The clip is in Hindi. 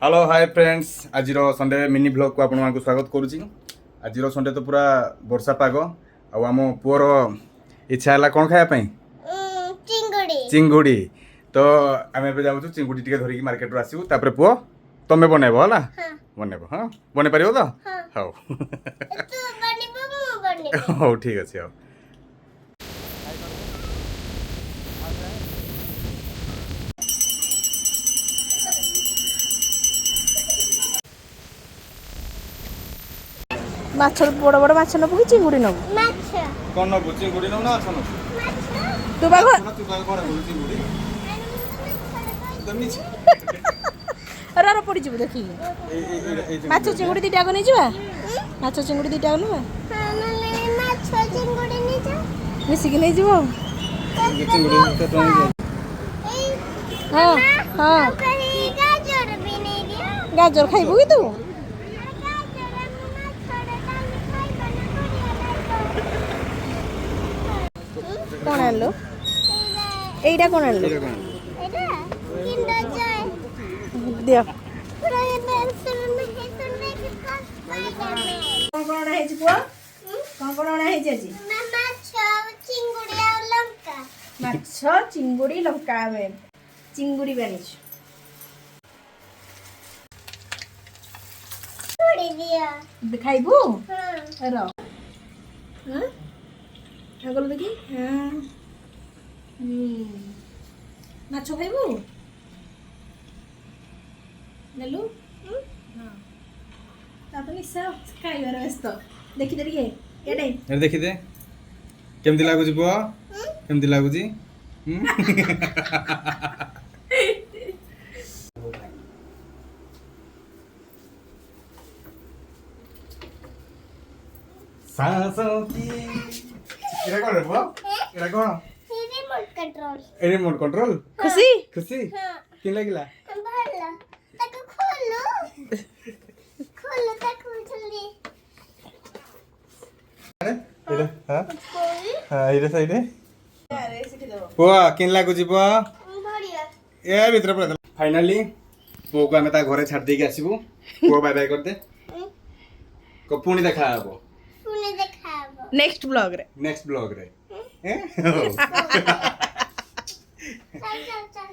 हेलो हाय फ्रेंड्स आज संडे मिनी ब्लॉग को आपको स्वागत करुँची। आज संडे तो पूरा वर्षा पाग आम पुअर इच्छा है कौन खायापी चिंगुड़ी तो आम ए जाऊँ चिंगुड़ी टे धरिकी मार्केट आसबू तापर पुओ तुम्हें बनैब है बनैब हाँ बन पार तो हाँ हौ ठीक अच्छे हाँ माछ बड़ बड़ माछ नबु कि चिंगुड़ी नबु कौन नबू चिंगुड़ी नबू ना अच्छा नबू तू बाग चिंगुड़ी अरे अरे पड़ी जीव देखी माछ चिंगुड़ी दीटा को नहीं जीवा माछ चिंगुड़ी दीटा को मिसिक नहीं जीव हाँ हाँ गाजर खाइबू कि तू कौन आनलो एटा कौन आनलो दियो कौन कौन है जी पुआ कौन कौन है जी जी माछ चिंगुड़ी लंका में चिंगुड़ी बनिछ खाइबू रो हां ठाकुर देखी हाँ माछ खाइबू नेलु हाँ तापर निशा खाइबार व्यस्त देखी दे रे एडे देखी दे केमती लागुची पुआ केमती लागुची सांसों की इरा कौन है बुआ इरा कौन रिमोट कंट्रोल खुशी खुशी किन लागिला भला ताको खोलो खोलो ताको जल्दी अरे इरा हां हां इरा साइड अरे सिटी दो बुआ किन लागुची बुआ बढ़िया ए भीतर पड़ फाइनली पुओ को आमे ता घरे छाड़ देके आसीबू पुओ बाय बाय कर दे को पुणी देखा हबो सुने देखाबो नेक्स्ट ब्लॉग रे नेक्स्ट ब्लॉग रे चल चल चल